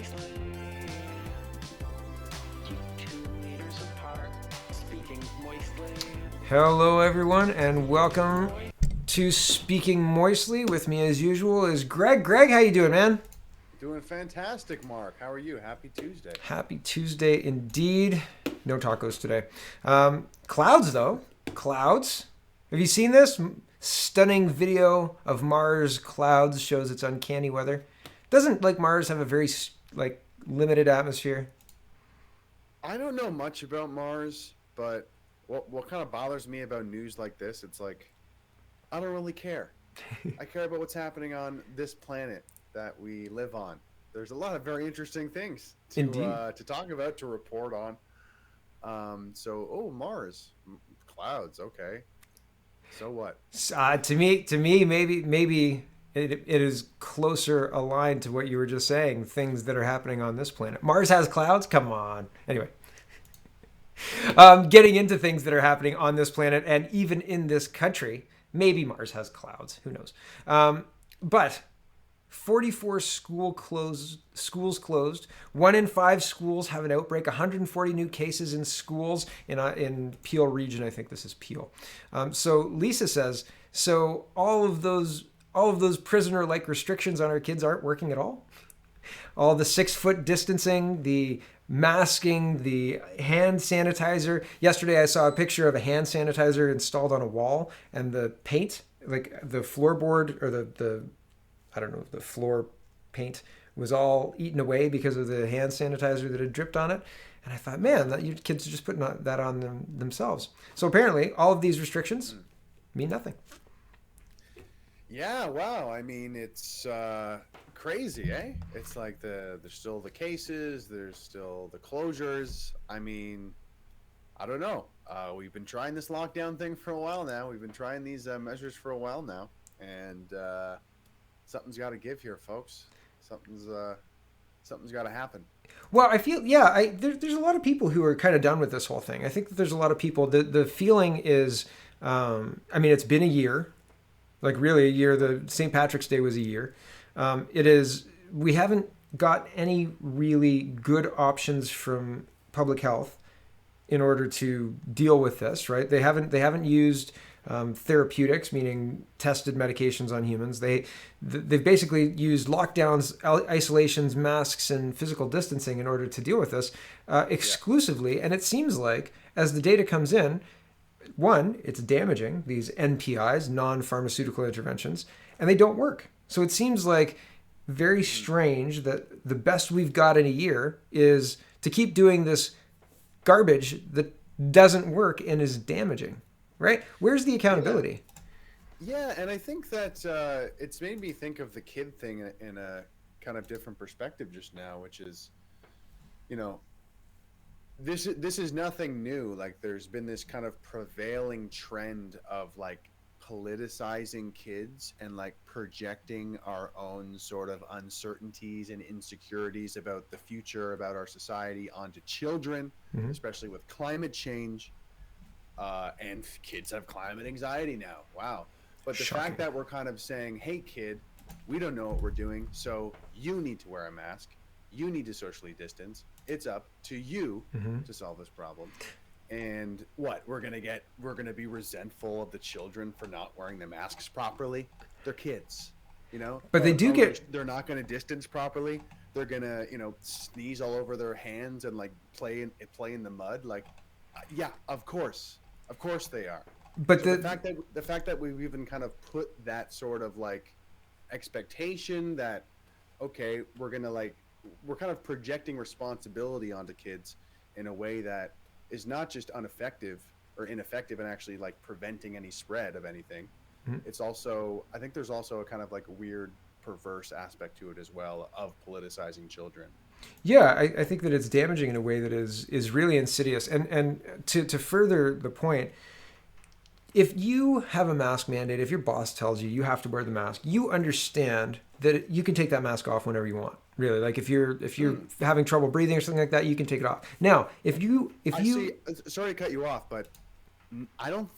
moistly. Keep 2 meters apart, speaking moistly. Hello, everyone, and welcome to Speaking Moistly. With me, as usual, is Greg. Greg, how you doing, man? Doing fantastic, Mark. How are you? Happy Tuesday. Happy Tuesday, indeed. No tacos today. Clouds, though. Clouds. Have you seen this? Stunning video of Mars clouds shows its uncanny weather. Doesn't Mars have a very limited atmosphere? I don't know much about Mars, but what kind of bothers me about news like this, it's like I don't really care. I care about what's happening on this planet that we live on. There's a lot of very interesting things Indeed. To talk about, to report on. Mars, clouds, okay. So what? To me, maybe it is closer aligned to what you were just saying. Things that are happening on this planet. Mars has clouds. Come on. Anyway, getting into things that are happening on this planet and even in this country. Maybe Mars has clouds. Who knows? But 44 schools closed. 1 in 5 schools have an outbreak. 140 new cases in schools in Peel region. I think this is Peel. So Lisa says, so all of those prisoner-like restrictions on our kids aren't working at all. All the 6 foot distancing, the masking, the hand sanitizer. Yesterday, I saw a picture of a hand sanitizer installed on a wall, and the paint, like the floorboard or the I don't know, the floor paint was all eaten away because of the hand sanitizer that had dripped on it. And I thought, man, you kids are just putting that on themselves. So apparently, all of these restrictions mean nothing. Yeah, wow. I mean, it's crazy, eh? It's like there's still the cases, there's still the closures. I mean, I don't know. We've been trying this lockdown thing for a while now. We've been trying these measures for a while now, and something's got to give here, folks. Something's got to happen. Well, I feel, yeah, there's a lot of people who are kind of done with this whole thing. I think that there's a lot of people. The feeling is, I mean, it's been a year, like really a year. The St. Patrick's Day was a year. It is. We haven't got any really good options from public health in order to deal with this, right? They haven't used therapeutics, meaning tested medications on humans. They've basically used lockdowns, isolations, masks, and physical distancing in order to deal with this exclusively. And it seems like as the data comes in, one, it's damaging, these NPIs, non-pharmaceutical interventions, and they don't work. So it seems like very strange that the best we've got in a year is to keep doing this garbage that doesn't work and is damaging, right? Where's the accountability? Yeah, and I think that it's made me think of the kid thing in a kind of different perspective just now, which is, you know, this is nothing new. Like, there's been this kind of prevailing trend of like politicizing kids and like projecting our own sort of uncertainties and insecurities about the future, about our society onto children, Mm-hmm. especially with climate change. And kids have climate anxiety now. Wow. But the Shocking. fact that we're kind of saying, hey, kid, we don't know what we're doing, so you need to wear a mask. You need to socially distance. It's up to you Mm-hmm. to solve this problem. And what? We're going to be resentful of the children for not wearing the masks properly. They're kids, you know? But they do get. They're not going to distance properly. They're going to, sneeze all over their hands and like play in the mud. Like, yeah, of course. Of course they are. But So the fact that we've even kind of put that sort of like expectation that, okay, we're kind of projecting responsibility onto kids in a way that is not just ineffective and actually like preventing any spread of anything. Mhm. It's also, I think there's also a kind of like weird perverse aspect to it as well of politicizing children. Yeah, I think that it's damaging in a way that is really insidious. And to further the point, if you have a mask mandate, if your boss tells you you have to wear the mask, you understand that you can take that mask off whenever you want. Really, like if you're having trouble breathing or something like that, you can take it off. Now, if you I see. Sorry to cut you off, but I don't.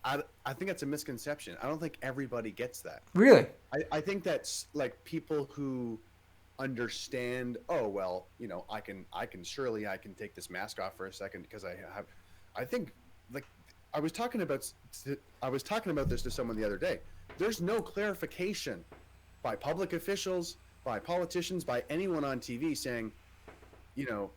I think that's a misconception. I don't think everybody gets that. really, I think that's like people who understand, oh well, I can take this mask off for a second because I think, like, I was talking about this to someone the other day. There's no clarification by public officials, by politicians, by anyone on TV saying, you know,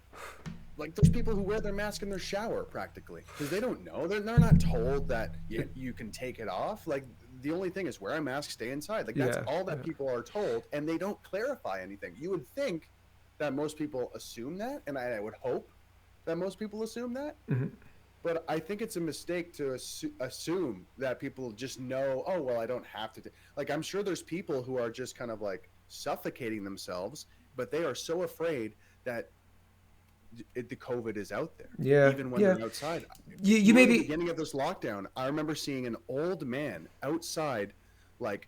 like, there's people who wear their mask in their shower practically because they don't know. They're not told that you can take it off. Like, the only thing is wear a mask, stay inside. Like, that's all that people are told, and they don't clarify anything. You would think that most people assume that, and I would hope that most people assume that. Mm-hmm. But I think it's a mistake to assume that people just know, oh, well, I don't have to. Like, I'm sure there's people who are just kind of like suffocating themselves, but they are so afraid that the COVID is out there. Yeah. Even when they're outside. You maybe at the beginning of this lockdown, I remember seeing an old man outside, like,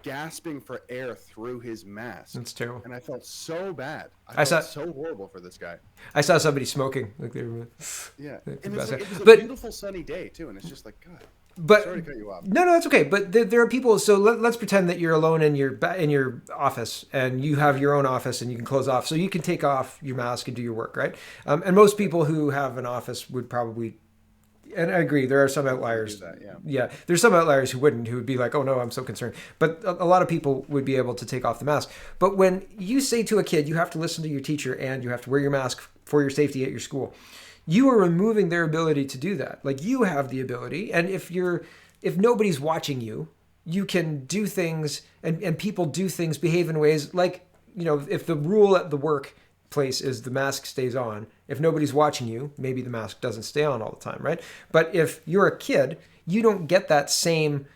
gasping for air through his mask. That's terrible. And I felt so bad. I felt so horrible for this guy. I saw somebody smoking. Like they were. Yeah. And it was a beautiful sunny day too, and it's just like, God. But sorry to cut you off. No, that's okay. But there are people. So let's pretend that you're alone in your office, and you have your own office, and you can close off, so you can take off your mask and do your work, right? And most people who have an office would probably. And I agree, there are some outliers. Yeah, there's some outliers who would be like, oh no, I'm so concerned. But a lot of people would be able to take off the mask. But when you say to a kid, you have to listen to your teacher and you have to wear your mask for your safety at your school, you are removing their ability to do that. Like, you have the ability, and if nobody's watching you, you can do things, and people do things, behave in ways like, if the rule at the workplace is the mask stays on. If nobody's watching you, maybe the mask doesn't stay on all the time, right? But if you're a kid, you don't get that same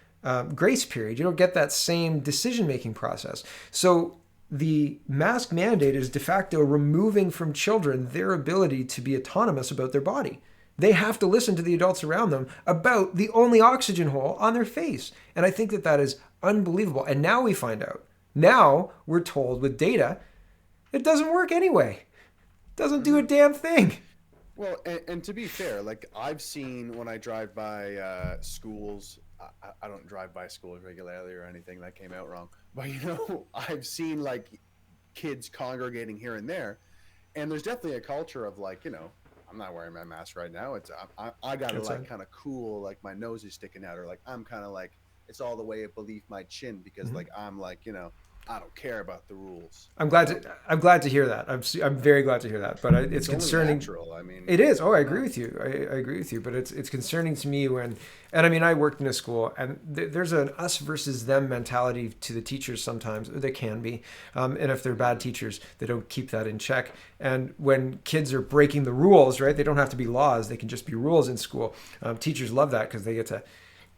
grace period. You don't get that same decision-making process. So the mask mandate is de facto removing from children their ability to be autonomous about their body. They have to listen to the adults around them about the only oxygen hole on their face. And I think that is unbelievable. And now we find out. Now we're told with data, it doesn't work anyway. Doesn't do a damn thing. Well, and to be fair, like, I've seen when I drive by schools, I don't drive by schools regularly or anything, that came out wrong. But, I've seen, like, kids congregating here and there, and there's definitely a culture of, like, I'm not wearing my mask right now. It's I got to, like, kind of cool, like, my nose is sticking out, or, like, I'm kind of, like, it's all the way up beneath my chin because, like, I'm, like, I don't care about the rules. I'm glad to hear that. I'm very glad to hear that. But it's concerning. Natural. I mean, it is. Oh, I agree with you. I agree with you. But it's concerning to me I worked in a school, and there's an us versus them mentality to the teachers sometimes. There can be, and if they're bad teachers, they don't keep that in check. And when kids are breaking the rules, right? They don't have to be laws. They can just be rules in school. Teachers love that because they get to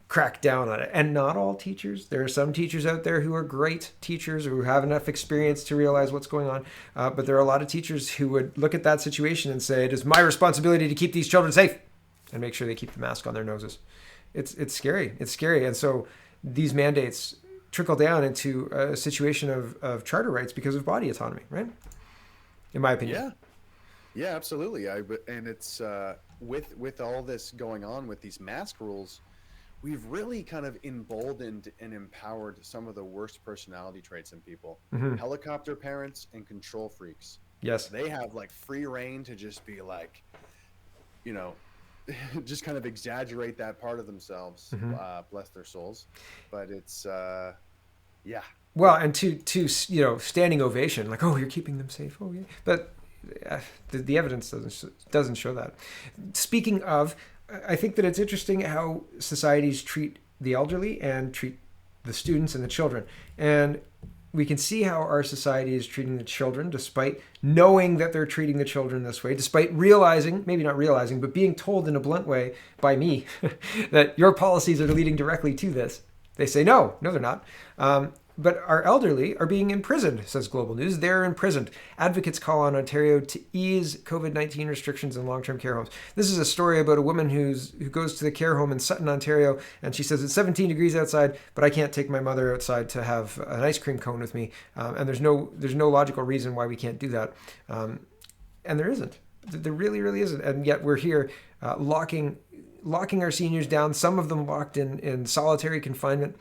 crack down on it. And not all teachers. There are some teachers out there who are great teachers, who have enough experience to realize what's going on. But there are a lot of teachers who would look at that situation and say, it is my responsibility to keep these children safe and make sure they keep the mask on their noses. It's scary. It's scary. And so these mandates trickle down into a situation of charter rights because of body autonomy, right? In my opinion. Yeah, absolutely. And it's with all this going on with these mask rules, we've really kind of emboldened and empowered some of the worst personality traits in people. Mm-hmm. Helicopter parents and control freaks. Yes. They have, like, free reign to just be like, just kind of exaggerate that part of themselves. Mm-hmm. Bless their souls. But it's, yeah. Well, and to standing ovation, like, oh, you're keeping them safe. Oh, yeah. But the evidence doesn't show that. Speaking of, I think that it's interesting how societies treat the elderly and treat the students and the children. And we can see how our society is treating the children, despite knowing that they're treating the children this way, despite realizing, maybe not realizing, but being told in a blunt way by me that your policies are leading directly to this. They say, no, they're not. But our elderly are being imprisoned, says Global News. They're imprisoned. Advocates call on Ontario to ease COVID-19 restrictions in long-term care homes. This is a story about a woman who goes to the care home in Sutton, Ontario, and she says it's 17 degrees outside, but I can't take my mother outside to have an ice cream cone with me. And there's no logical reason why we can't do that. And there isn't. There really, really isn't. And yet we're here locking locking our seniors down, some of them locked in solitary confinement.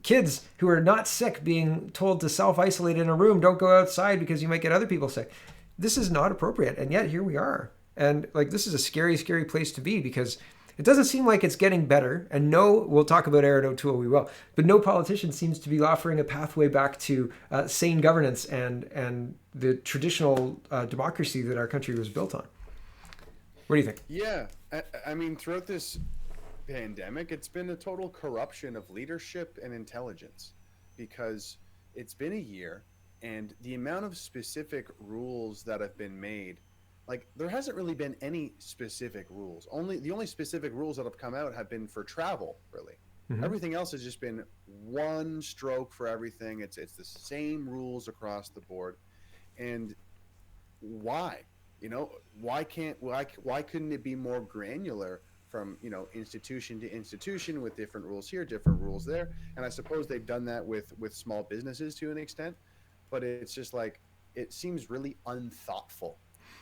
Kids who are not sick being told to self-isolate in a room, don't go outside because you might get other people sick. This is not appropriate. And yet here we are. And like, this is a scary, scary place to be, because it doesn't seem like it's getting better. And we'll talk about Aaron O'Toole, we will. But no politician seems to be offering a pathway back to sane governance and the traditional democracy that our country was built on. What do you think? Yeah, I mean, throughout this pandemic, it's been a total corruption of leadership and intelligence, because it's been a year, and the amount of specific rules that have been made, like, there hasn't really been any specific rules. The only specific rules that have come out have been for travel, really. Mm-hmm. Everything else has just been one stroke for everything. It's the same rules across the board. And why? Why couldn't it be more granular from, institution to institution, with different rules here, different rules there? And I suppose they've done that with small businesses to an extent, but it's just like, it seems really unthoughtful,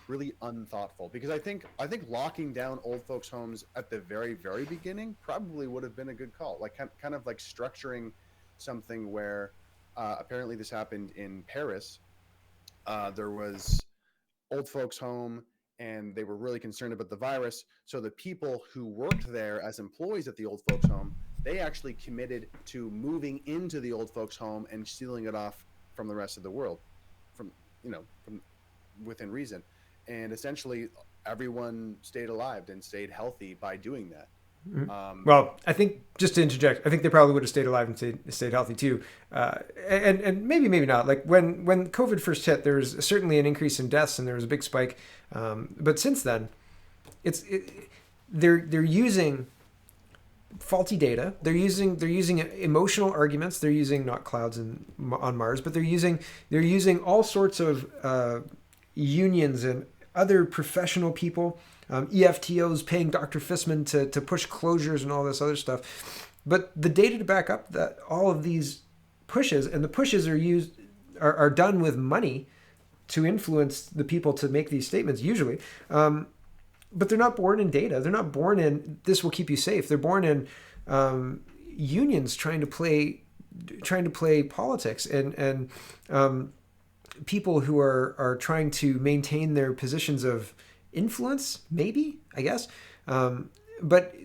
because I think locking down old folks' homes at the very, very beginning probably would have been a good call. Like, kind of like structuring something where, apparently this happened in Paris. There was old folks' home, and they were really concerned about the virus. So the people who worked there as employees at the old folks' home, they actually committed to moving into the old folks' home and sealing it off from the rest of the world, from within reason. And essentially, everyone stayed alive and stayed healthy by doing that. Well, I think, just to interject, I think they probably would have stayed alive and stayed healthy too. And maybe not. Like, when COVID first hit, there was certainly an increase in deaths and there was a big spike. But since then, they're using faulty data. They're using emotional arguments. They're using not clouds on Mars, but they're using all sorts of unions and other professional people, EFTOs paying Dr. Fissman to push closures and all this other stuff. But the data to back up that all of these pushes, and the pushes are done with money to influence the people to make these statements usually. But they're not born in data. They're not born in this will keep you safe. They're born in unions trying to play politics and people who are trying to maintain their positions of influence, maybe, I guess. But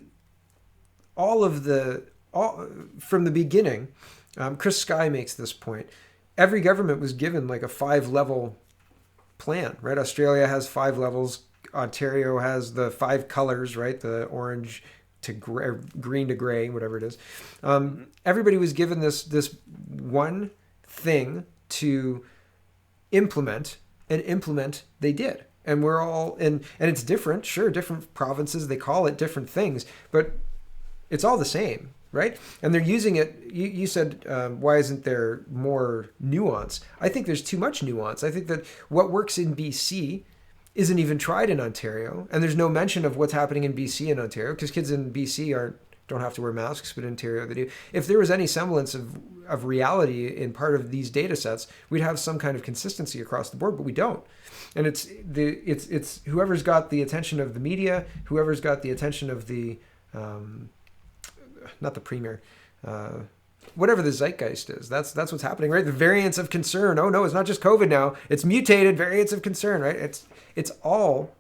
from the beginning, Chris Sky makes this point. Every government was given like a 5-level plan, right? Australia has 5 levels. Ontario has the 5 colors, right? The orange to gray, green to gray, whatever it is. Everybody was given this one thing to implement, and implement they did. And we're all and it's different, sure, different provinces, they call it different things, but it's all the same, right? And they're using it. You said, why isn't there more nuance? I think there's too much nuance. I think that what works in BC isn't even tried in Ontario, and there's no mention of what's happening in BC and Ontario, because kids in BC don't have to wear masks, but in Ontario they do. If there was any semblance of reality in part of these data sets, we'd have some kind of consistency across the board, but we don't. And it's whoever's got the attention of the media, whoever's got the attention of the not the premier, whatever the zeitgeist is. That's what's happening, right? The variants of concern. Oh no, it's not just COVID now. It's mutated variants of concern, right? It's all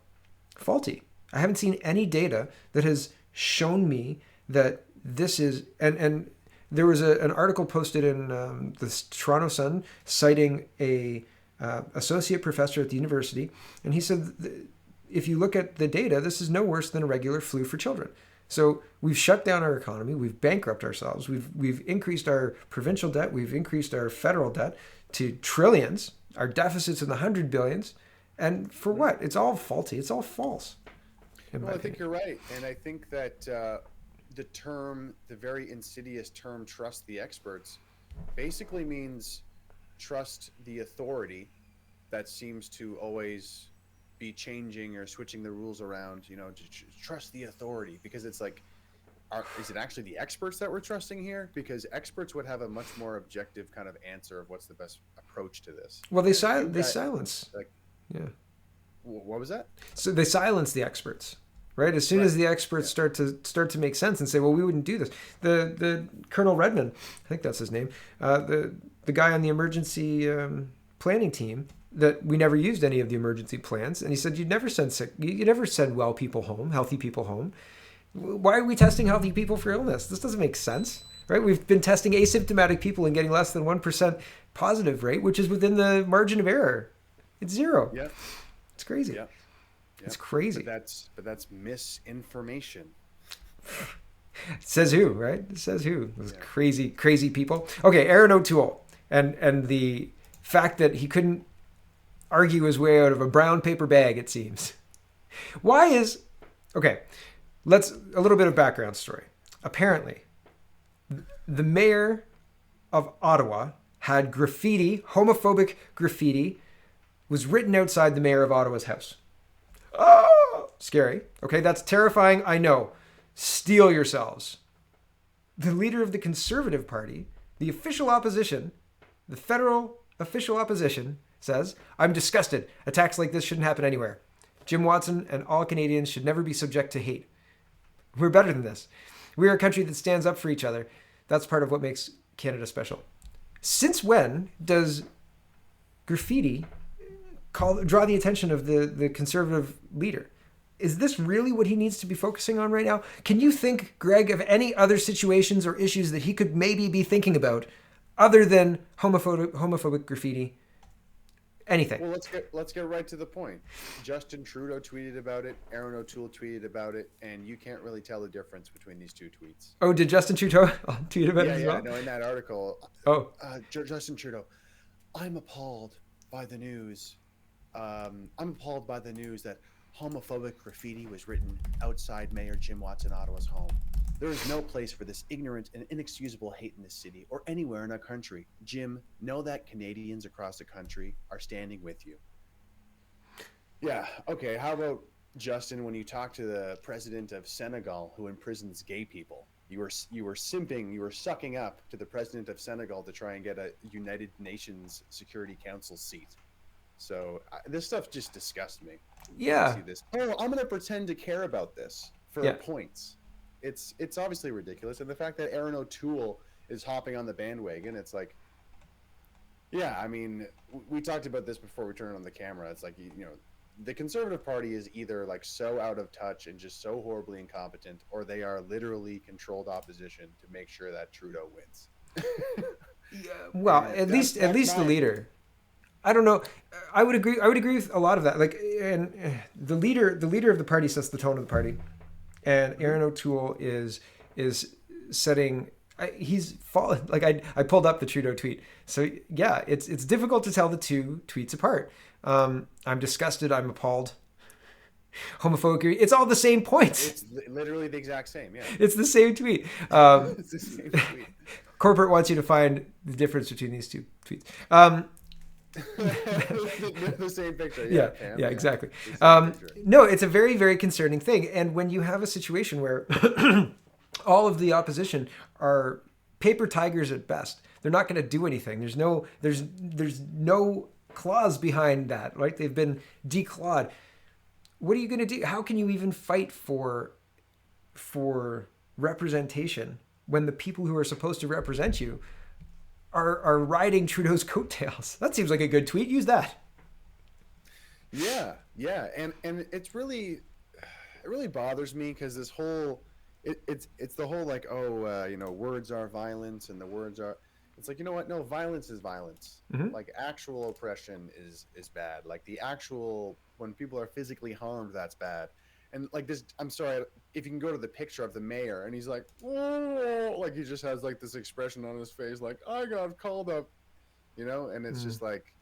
faulty. I haven't seen any data that has shown me that this is, and there was an article posted in the Toronto Sun citing a associate professor at the university, and he said, if you look at the data, this is no worse than a regular flu for children. So we've shut down our economy, we've bankrupted ourselves, we've increased our provincial debt, we've increased our federal debt to trillions, our deficits in the 100 billions, and for what? It's all faulty, it's all false. Well, I think you're right, and I think that the very insidious term, trust the experts, basically means trust the authority that seems to always be changing or switching the rules around, trust the authority, because it's like, is it actually the experts that we're trusting here? Because experts would have a much more objective kind of answer of what's the best approach to this. Well, they silence. Like, yeah. What was that? So they silence the experts, right? As soon as the experts start to make sense and say, well, we wouldn't do this. The Colonel Redmond, I think that's his name, the guy on the emergency planning team, that we never used any of the emergency plans, and he said, you never send well people home, healthy people home. Why are we testing healthy people for illness? This doesn't make sense, right? We've been testing asymptomatic people and getting less than 1% positive rate, which is within the margin of error. It's 0. Yeah. It's crazy. Yeah. It's crazy. But that's misinformation. Says who, right? It says who? Those crazy people. Okay, Aaron O'Toole and the fact that he couldn't argue his way out of a brown paper bag, it seems. Okay, a little bit of background story. Apparently, the mayor of Ottawa had homophobic graffiti, was written outside the mayor of Ottawa's house. Oh, scary. Okay, that's terrifying, I know. Steel yourselves. The leader of the Conservative Party, the official opposition, the federal official opposition, says, I'm disgusted. Attacks like this shouldn't happen anywhere. Jim Watson and all Canadians should never be subject to hate. We're better than this. We are a country that stands up for each other. That's part of what makes Canada special. Since when does graffiti draw the attention of the Conservative leader? Is this really what he needs to be focusing on right now? Can you think, Greg, of any other situations or issues that he could maybe be thinking about other than homophobic graffiti? Anything. Well, let's get right to the point. Justin Trudeau tweeted about it. Aaron O'Toole tweeted about it, and you can't really tell the difference between these two tweets. Oh, did Justin Trudeau tweet about it as well? No, in that article. Oh, Justin Trudeau. I'm appalled by the news. I'm appalled by the news that homophobic graffiti was written outside Mayor Jim Watson Ottawa's home. There is no place for this ignorant and inexcusable hate in this city or anywhere in our country. Jim, know that Canadians across the country are standing with you. Yeah, okay. How about, Justin, when you talk to the president of Senegal who imprisons gay people? You were simping, you were sucking up to the president of Senegal to try and get a United Nations Security Council seat. So this stuff just disgusts me. Yeah. See this. Oh, I'm going to pretend to care about this for points. It's obviously ridiculous. And the fact that Aaron O'Toole is hopping on the bandwagon, it's like, yeah, I mean, we talked about this before we turned on the camera. It's like, you know, the Conservative Party is either like so out of touch and just so horribly incompetent, or they are literally controlled opposition to make sure that Trudeau wins. Yeah, well, at least the leader. I don't know. I would agree with a lot of that. Like, and the leader of the party sets the tone of the party, and Aaron O'Toole is setting. He's fallen. Like I pulled up the Trudeau tweet. So yeah, it's difficult to tell the two tweets apart. I'm disgusted. I'm appalled. Homophobic. It's all the same points. It's literally the exact same. Yeah. It's the same tweet. It's the same tweet. Corporate wants you to find the difference between these two tweets. The same picture. Yeah, exactly. No, it's a very, very concerning thing. And when you have a situation where all of the opposition are paper tigers at best, they're not going to do anything. There's no clause behind that, right? They've been declawed. What are you going to do? How can you even fight for representation when the people who are supposed to represent you are riding Trudeau's coattails? That seems like a good tweet. Use that. Yeah, and it really bothers me because this whole it's the whole like words are violence and the words are. It's like, you know what? No, violence is violence. Mm-hmm. Like actual oppression is bad. Like the actual when people are physically harmed, that's bad. And like this, I'm sorry, if you can go to the picture of the mayor and he's like, oh, like he just has like this expression on his face, like I got called up, and it's just like,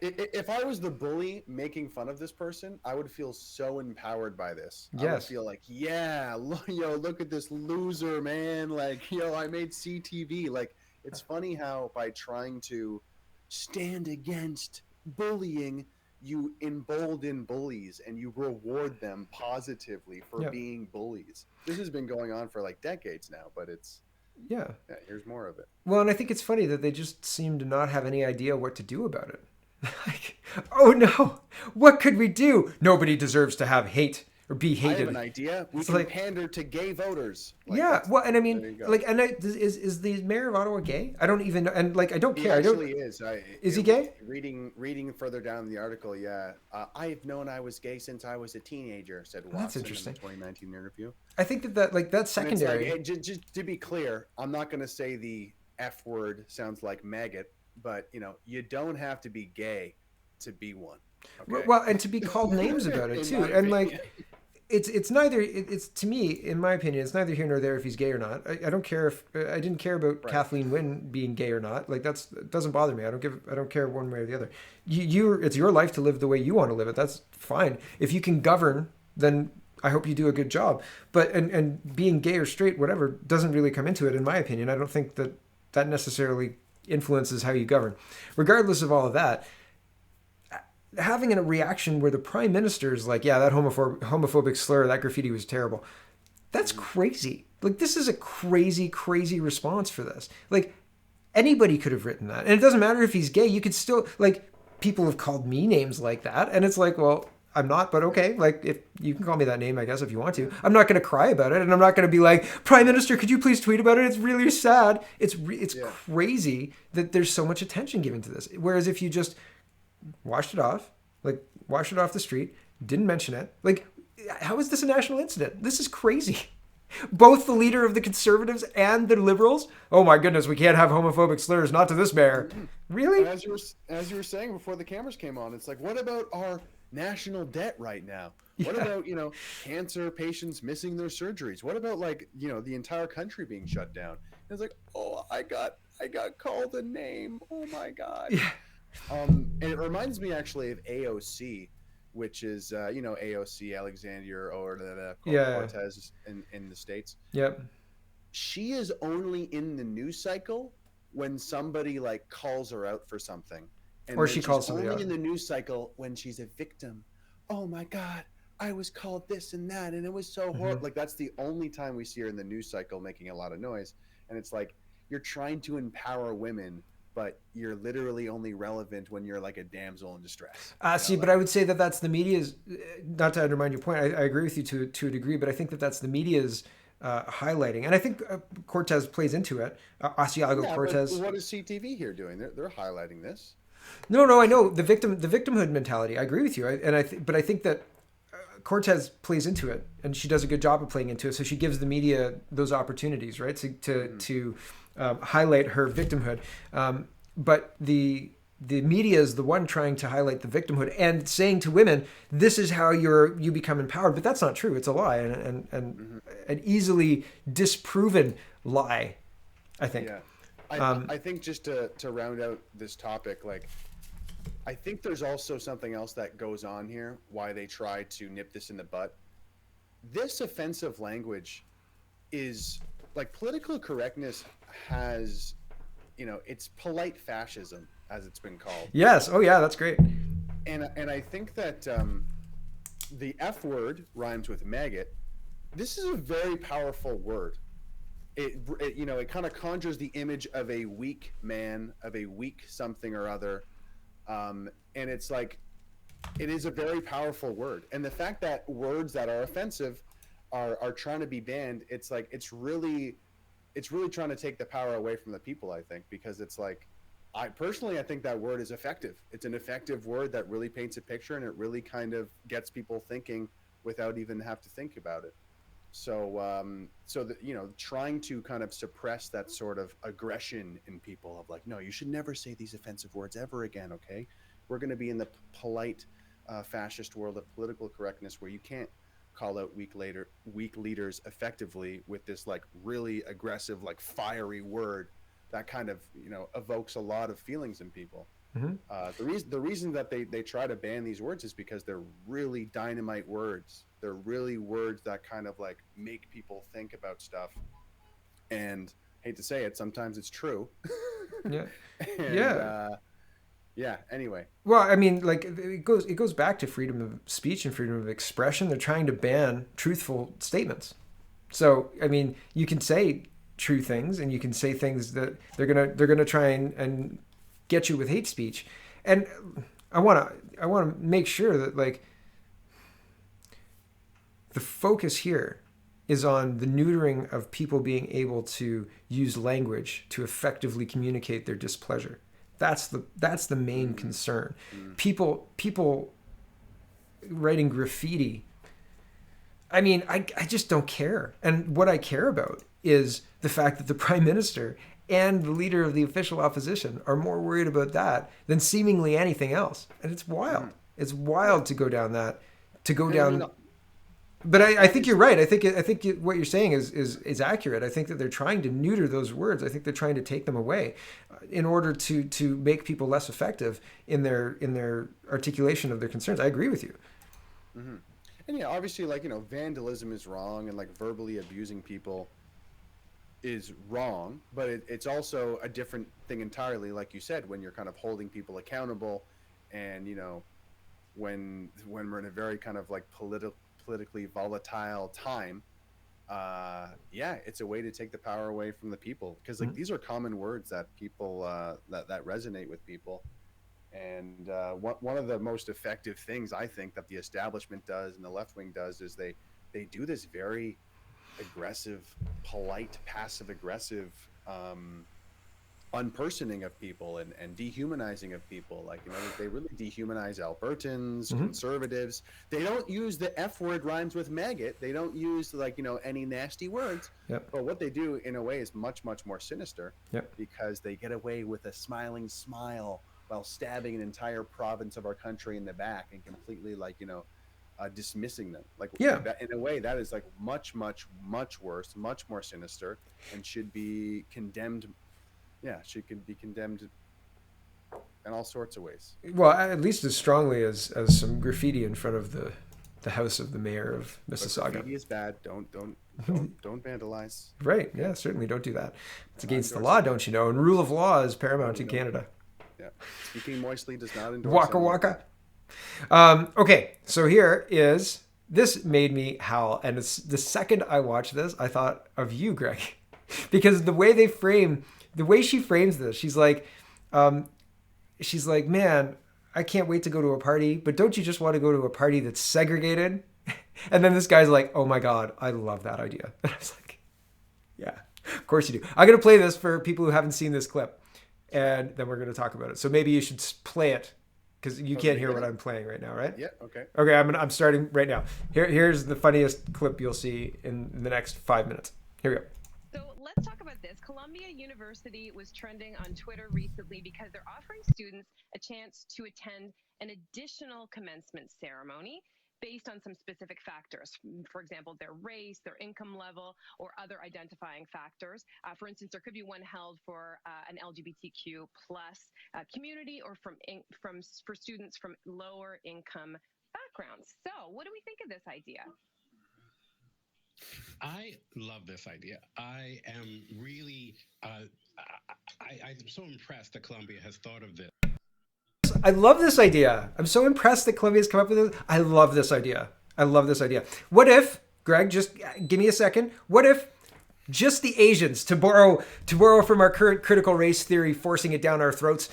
if I was the bully making fun of this person, I would feel so empowered by this. Yes. I would feel like, yeah, look at this loser, man. Like, I made CTV. Like, it's funny how by trying to stand against bullying, you embolden bullies and you reward them positively for being bullies. This has been going on for like decades now, but it's here's more of it. Well, and I think it's funny that they just seem to not have any idea what to do about it. Like, oh no, what could we do? Nobody deserves to have hate. or be I have hated. an idea. We It's can like, pander to gay voters. Like, yeah, well, and I there mean, you go. like, and is the mayor of Ottawa gay? I don't even know, and like, I don't He care. I don't. actually is. Is he gay? Reading further down the article, yeah. I've known I was gay since I was a teenager, said Well, that's Watson in the interesting. 2019 interview. I think that like that's And it's like, secondary. just to be clear, I'm not going to say the F word sounds like maggot, but you don't have to be gay to be one. Okay. Well, and to be called names about it In too, my and like opinion. it's neither it's to me, in my opinion, it's neither here nor there if he's gay or not. I don't care if I didn't care about Right. Kathleen Wynne being gay or not. Like it doesn't bother me. I don't care one way or the other. It's your life to live the way you want to live it. That's fine. If you can govern, then I hope you do a good job. But and being gay or straight, whatever, doesn't really come into it, in my opinion. I don't think that necessarily influences how you govern. Regardless of all of that, having a reaction where the prime minister is like, yeah, that homophobic slur, that graffiti was terrible. That's crazy. Like, this is a crazy, crazy response for this. Like, anybody could have written that. And it doesn't matter if he's gay. You could still, like, people have called me names like that. And it's like, well, I'm not, but okay. Like, if you can call me that name, I guess, if you want to. I'm not going to cry about it. And I'm not going to be like, Prime Minister, could you please tweet about it? It's really sad. It's crazy that there's so much attention given to this. Whereas if you just washed it off the street, didn't mention it. Like, how is this a national incident? This is crazy. Both the leader of the Conservatives and the Liberals. Oh my goodness, we can't have homophobic slurs. Not to this mayor. Really? And as you were saying before the cameras came on, it's like, what about our national debt right now? What about cancer patients missing their surgeries? What about the entire country being shut down? And it's like, oh, I got called a name. Oh my god. Yeah. And it reminds me actually of AOC, which is AOC, Alexandria Cortez in the States. Yep. She is only in the news cycle when somebody calls her out for something, and or she calls somebody only out. in the news cycle when she's a victim. Oh my god, I was called this and that, and it was so horrible. Like, that's the only time we see her in the news cycle making a lot of noise. And it's like, you're trying to empower women, but you're literally only relevant when you're like a damsel in distress. But I would say that that's the media's, not to undermine your point, I agree with you to a degree, but I think that that's the media's highlighting. And I think Cortez plays into it. Asiago Cortez. But what is CTV here doing? They're highlighting this. No, I know the victimhood mentality. I agree with you. But I think that Cortez plays into it, and she does a good job of playing into it. So she gives the media those opportunities, right, to highlight her victimhood. But the media is the one trying to highlight the victimhood and saying to women, "This is how you become empowered." But that's not true. It's a lie, and an easily disproven lie, I think. Yeah, I think just to round out this topic, I think there's also something else that goes on here. Why they try to nip this in the butt. This offensive language is political correctness has, it's polite fascism, as it's been called. Yes. Oh yeah, that's great. And I think that the F word rhymes with maggot. This is a very powerful word. It kind of conjures the image of a weak man, of a weak something or other. And it's like, it is a very powerful word. And the fact that words that are offensive are trying to be banned, it's like, it's really trying to take the power away from the people, I think, because it's like, I think that word is effective. It's an effective word that really paints a picture, and it really kind of gets people thinking without even have to think about it. So, trying to kind of suppress that sort of aggression in people of no, you should never say these offensive words ever again. Okay, we're going to be in the polite, fascist world of political correctness where you can't call out weak leaders effectively with this really aggressive, fiery word that kind of evokes a lot of feelings in people. Mm-hmm. The reason that they try to ban these words is because they're really dynamite words. They're really words that kind of make people think about stuff. And hate to say it, sometimes it's true. Yeah. And, yeah. Anyway. Well, I mean, it goes back to freedom of speech and freedom of expression. They're trying to ban truthful statements. So, I mean, you can say true things, and you can say things that they're gonna try and get you with hate speech. And I wanna make sure that The focus here is on the neutering of people being able to use language to effectively communicate their displeasure. That's the main concern. People writing graffiti. I mean, I just don't care. And what I care about is the fact that the prime minister and the leader of the official opposition are more worried about that than seemingly anything else. And it's wild. It's wild to go down that, to go down. But I think you're right. I think what you're saying is accurate. I think that they're trying to neuter those words. I think they're trying to take them away in order to make people less effective in their articulation of their concerns. I agree with you. Mm-hmm. And yeah, obviously, like, vandalism is wrong, and like verbally abusing people is wrong, but it's also a different thing entirely. Like you said, when you're kind of holding people accountable, and when we're in a very kind of like politically volatile time, yeah, it's a way to take the power away from the people, because like these are common words that people that resonate with people. And one of the most effective things I think that the establishment does and the left wing does is they do this very aggressive, polite, passive aggressive unpersoning of people and dehumanizing of people. Like, they really dehumanize Albertans, conservatives. They don't use the F word rhymes with maggot. They don't use like, any nasty words. Yep. But what they do in a way is much, much more sinister. Yep. Because they get away with a smiling smile while stabbing an entire province of our country in the back and completely like, dismissing them. Like, yeah, that, in a way that is like much, much, much worse, much more sinister, and should be condemned. Yeah, she could be condemned in all sorts of ways. Well, at least as strongly as some graffiti in front of the house of the mayor of Mississauga. Graffiti is bad. Don't vandalize. Right. Yeah, certainly don't do that. It's against the law, don't you know? And rule of law is paramount in Canada. Yeah. Speaking moistly does not endorse. Waka waka. Okay, so this made me howl, and it's the second I watched this, I thought of you, Greg, because the way she frames this, she's like, man, I can't wait to go to a party, but don't you just want to go to a party that's segregated? And then this guy's like, oh my God, I love that idea. And I was like, yeah, of course you do. I'm going to play this for people who haven't seen this clip, and then we're going to talk about it. So maybe you should play it, because you can't hear what I'm playing right now, right? Yeah, okay. Okay, I'm starting right now. Here's the funniest clip you'll see in the next 5 minutes. Here we go. So let's talk about this. Columbia University was trending on Twitter recently because they're offering students a chance to attend an additional commencement ceremony based on some specific factors. For example, their race, their income level, or other identifying factors. For instance, there could be one held for an LGBTQ plus community, or for students from lower income backgrounds. So what do we think of this idea? I love this idea. I am really, I'm so impressed that Columbia has thought of this. I love this idea. I'm so impressed that Columbia's come up with this. I love this idea. What if, Greg, just give me a second. What if just the Asians, to borrow from our current critical race theory, forcing it down our throats,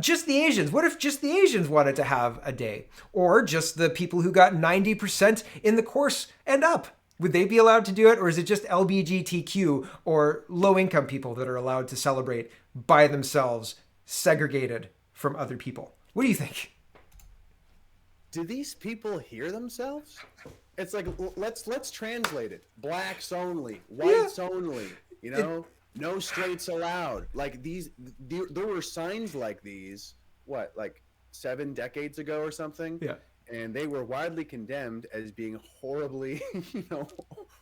just the Asians. What if just the Asians wanted to have a day? Or just the people who got 90% in the course and up? Would they be allowed to do it? Or is it just LGBTQ or low-income people that are allowed to celebrate by themselves, segregated from other people? What do you think? Do these people hear themselves? It's like, let's translate it. Blacks only, whites only, no straights allowed. Like there were signs like these, like 7 decades ago or something? Yeah. And they were widely condemned as being horribly,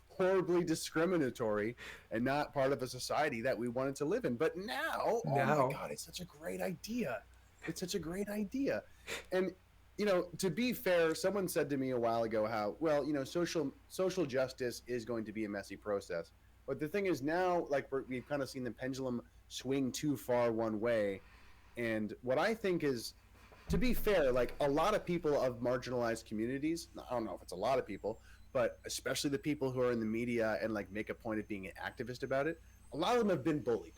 horribly discriminatory and not part of a society that we wanted to live in. But now, oh my God, it's such a great idea. And, to be fair, someone said to me a while ago how, well, social justice is going to be a messy process. But the thing is now, like, we've kind of seen the pendulum swing too far one way. And what I think is, to be fair, like, a lot of people of marginalized communities, I don't know if it's a lot of people, but especially the people who are in the media and like make a point of being an activist about it, a lot of them have been bullied.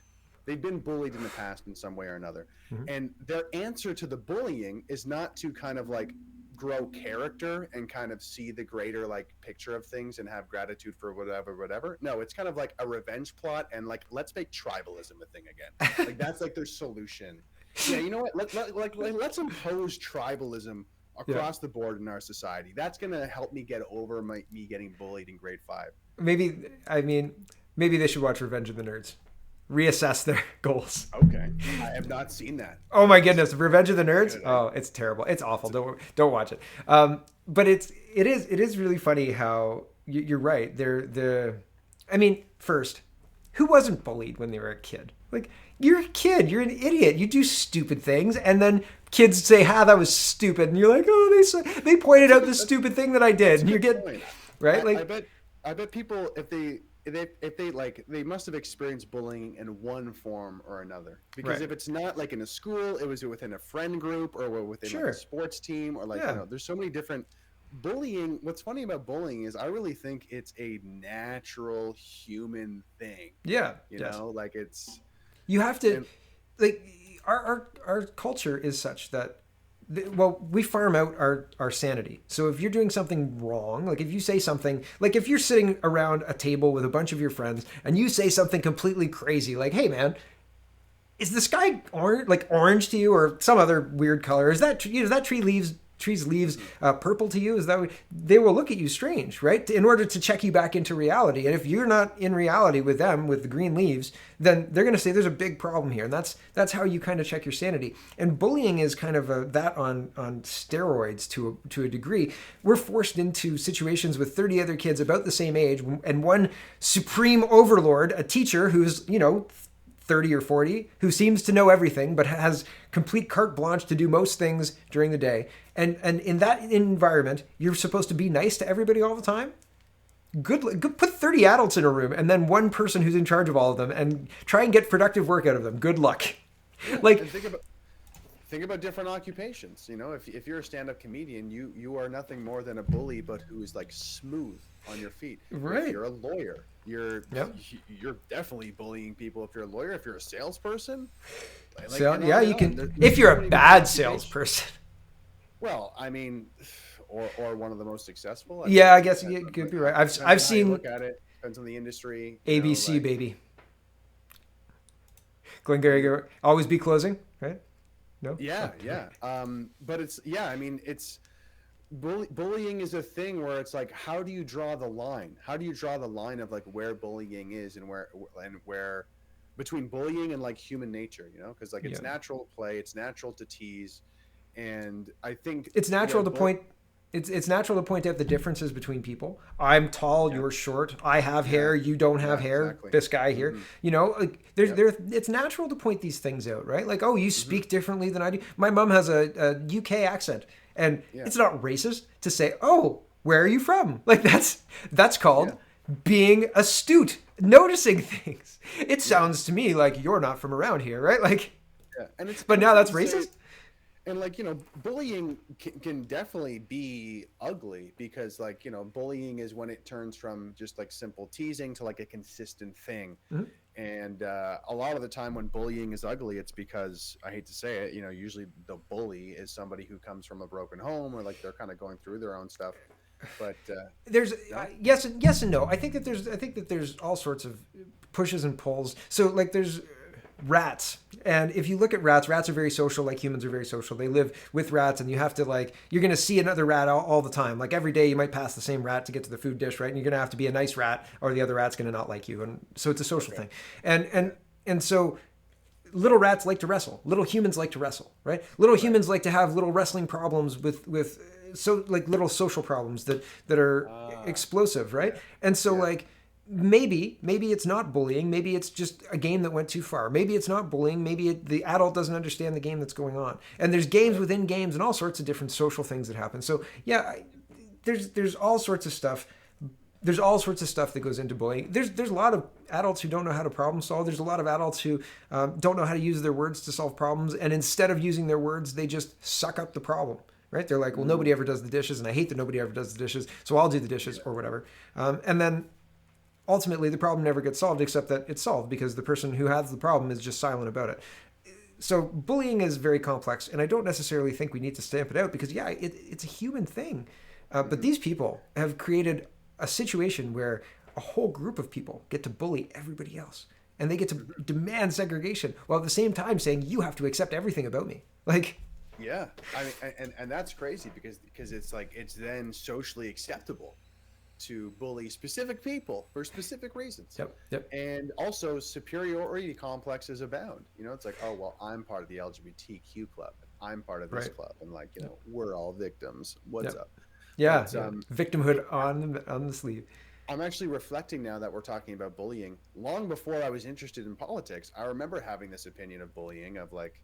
They've been bullied in the past in some way or another. Mm-hmm. And their answer to the bullying is not to kind of like grow character and kind of see the greater like picture of things and have gratitude for whatever. No, it's kind of like a revenge plot, and like, let's make tribalism a thing again. Like, that's like their solution. Yeah, you know what? Let's impose tribalism across the board in our society. That's gonna help me get over me getting bullied in grade 5. Maybe, I mean, maybe they should watch Revenge of the Nerds. Reassess their goals. Okay, I have not seen that. Oh my goodness, Revenge of the Nerds. Oh, it's terrible. It's awful. Don't watch it. But it is really funny how you're right. I mean, first, who wasn't bullied when they were a kid? Like, you're a kid. You're an idiot. You do stupid things, and then kids say, "Ha, that was stupid," and you're like, "Oh, they pointed out the stupid thing that I did," and you get right. I bet people, if they like, they must have experienced bullying in one form or another. Because if it's not like in a school, it was within a friend group or within like a sports team, or like, there's so many different bullying. What's funny about bullying is I really think it's a natural human thing. Yeah. You know, like it's, you have to, like, our culture is such that, well, we farm out our sanity. So if you're doing something wrong, like if you say something, like if you're sitting around a table with a bunch of your friends and you say something completely crazy, like, "Hey man, is the sky orange to you, or some other weird color? Is that tree's leaves purple to you?" Is that they will look at you strange, right? In order to check you back into reality. And if you're not in reality with them, with the green leaves, then they're going to say there's a big problem here. And that's how you kind of check your sanity. And bullying is kind of that on steroids to a degree. We're forced into situations with 30 other kids about the same age, and one supreme overlord, a teacher who's 30 or 40, who seems to know everything but has complete carte blanche to do most things during the day. And in that environment, you're supposed to be nice to everybody all the time? Good, put 30 adults in a room and then one person who's in charge of all of them and try and get productive work out of them. Good luck. Yeah, like, think about different occupations. You know, if you're a stand-up comedian, you are nothing more than a bully, but who is like smooth on your feet. Right. If you're a lawyer, you're definitely bullying people. If you're a lawyer, if you're a salesperson, you can. If you're a bad salesperson. Well, I mean, or one of the most successful. I guess you could be right. I've seen. Look at it. Depends on the industry. ABC baby. Glengarry, always be closing, right? No. Yeah. But it's I mean, it's. Bullying is a thing where it's like, how do you draw the line? How do you draw the line of like where bullying is and where between bullying and like human nature, because like it's natural to play, it's natural to tease, and I think it's natural to point. It's natural to point out the differences between people. I'm tall, you're short. I have hair, you don't have hair. Exactly. This guy here, like it's natural to point these things out, right? Like, oh, you speak differently than I do. My mom has a UK accent. And it's not racist to say, "Oh, where are you from?" Like that's called being astute, noticing things. It sounds to me like you're not from around here, right? Like, but now that's racist. And like, bullying can definitely be ugly, because like, bullying is when it turns from just like simple teasing to like a consistent thing. Mm-hmm. And a lot of the time when bullying is ugly, it's because, I hate to say it, usually the bully is somebody who comes from a broken home, or like they're kind of going through their own stuff. But there's yes and no. I think that there's all sorts of pushes and pulls. So like there's rats, and if you look at rats are very social, like humans are very social. They live with rats, and you have to you're going to see another rat all the time. Like every day you might pass the same rat to get to the food dish, right? And you're going to have to be a nice rat, or the other rat's going to not like you. And so it's a social thing. And so little rats like to wrestle. Little humans like to wrestle, right? Little humans like to have little wrestling problems with so like little social problems that are explosive, right? And so like maybe it's not bullying. Maybe it's just a game that went too far. Maybe it's not bullying. Maybe the adult doesn't understand the game that's going on. And there's games within games and all sorts of different social things that happen. So there's all sorts of stuff. There's all sorts of stuff that goes into bullying. There's a lot of adults who don't know how to problem solve. There's a lot of adults who don't know how to use their words to solve problems. And instead of using their words, they just suck up the problem. Right? They're like, well, nobody ever does the dishes, and I hate that nobody ever does the dishes, so I'll do the dishes or whatever. And then ultimately the problem never gets solved, except that it's solved because the person who has the problem is just silent about it. so bullying is very complex, and I don't necessarily think we need to stamp it out because, yeah, it's a human thing. But these people have created a situation where a whole group of people get to bully everybody else, and they get to demand segregation while at the same time saying you have to accept everything about me. Like, Yeah, I mean, and that's crazy because it's like it's then socially acceptable to bully specific people for specific reasons. yep, And also superiority complexes abound. You know, it's like, oh well, I'm part of the LGBTQ club. I'm part of this right, club, and like, you know, we're all victims. What's yep, up? yeah, But yeah. Victimhood on the sleeve. I'm actually reflecting now that we're talking about bullying. Long before I was interested in politics, I remember having this opinion of bullying of like,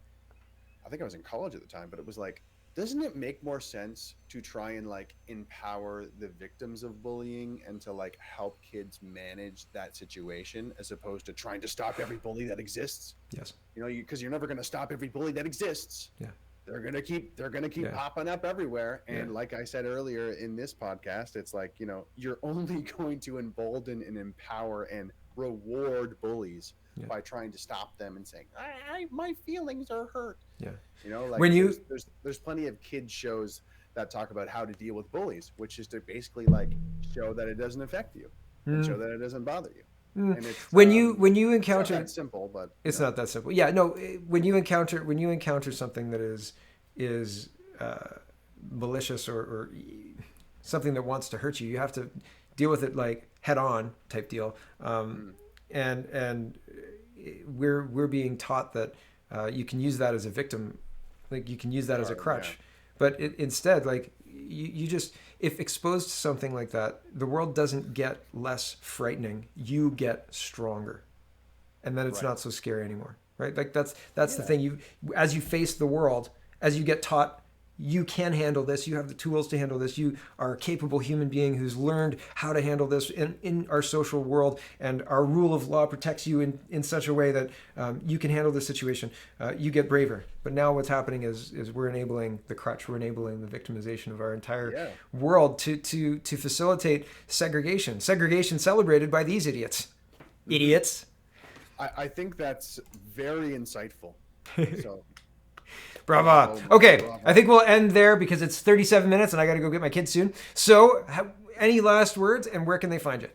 I think I was in college at the time, but it was like, doesn't it make more sense to try and like empower the victims of bullying and to like help kids manage that situation as opposed to trying to stop every bully that exists? Yes. You know, because you're never going to stop every bully that exists. Yeah. They're gonna keep popping up everywhere. And like I said earlier in this podcast, it's like, you know, you're only going to embolden and empower and reward bullies by trying to stop them and saying, my feelings are hurt. Yeah. You know, like When you there's plenty of kids shows that talk about how to deal with bullies, which is to basically like show that it doesn't affect you and show that it doesn't bother you. And it's when you encounter, it's not that simple, but it's not that simple. Yeah, no. When you encounter something that is malicious or something that wants to hurt you, you have to deal with it like head on type deal. And we're being taught that you can use that as a victim, like you can use that as a crutch. Yeah. But instead, like you just, if exposed to something like that, the world doesn't get less frightening. You get stronger, and then it's not so scary anymore, right? Like that's the thing. As you face the world, as you get taught, you can handle this. You have the tools to handle this. You are a capable human being who's learned how to handle this in our social world, and our rule of law protects you in such a way that you can handle this situation. You get braver. But now what's happening is we're enabling the crutch. We're enabling the victimization of our entire world to facilitate segregation. Segregation celebrated by these idiots. Idiots. I think that's very insightful. So. Bravo. Okay, I think we'll end there because it's 37 minutes and I got to go get my kids soon. So, any last words, and where can they find you?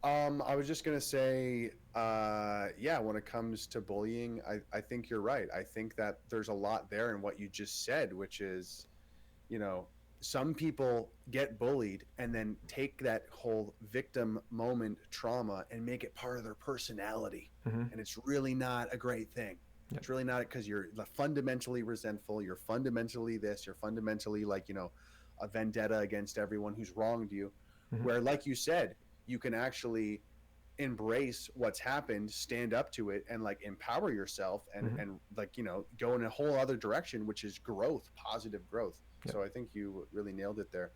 I was just going to say, when it comes to bullying, I think you're right. I think that there's a lot there in what you just said, which is, you know, some people get bullied and then take that whole victim moment trauma and make it part of their personality. And it's really not a great thing. It's really not, because you're fundamentally resentful. You're fundamentally this. You're fundamentally like, you know, a vendetta against everyone who's wronged you. Where, like you said, you can actually embrace what's happened, stand up to it, and like empower yourself and like, you know, go in a whole other direction, which is growth, positive growth. So I think you really nailed it there.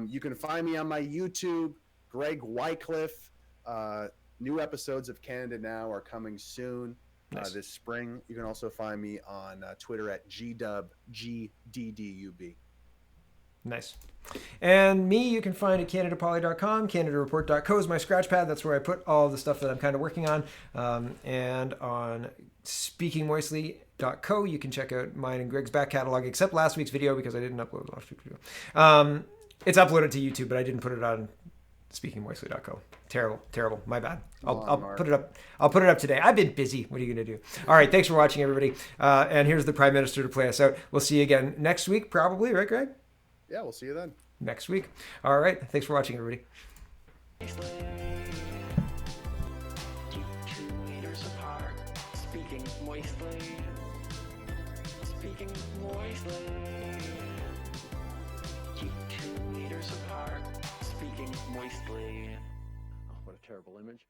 You can find me on my YouTube, Greg Wycliffe. New episodes of Canada Now are coming soon. This spring. You can also find me on Twitter at GDUB. Nice. And me, you can find at CanadaPoly.com. CanadaReport.co is my scratch pad. That's where I put all the stuff that I'm kind of working on. And on SpeakingMoistly.co, you can check out mine and Greg's back catalog, except last week's video because I didn't upload last week's video. It's uploaded to YouTube, but I didn't put it on SpeakingMoistly.co. Terrible. My bad. I'll put it up. I'll put it up today. I've been busy. What are you gonna do? All right. Thanks for watching, everybody. And here's the Prime Minister to play us out. We'll see you again next week, probably. Right, Greg? Yeah, we'll see you then. Next week. All right. Thanks for watching, everybody. Keep 2 meters apart, speaking moistly. Speaking moistly. Keep 2 meters apart, speaking moistly. Oh, what a terrible image.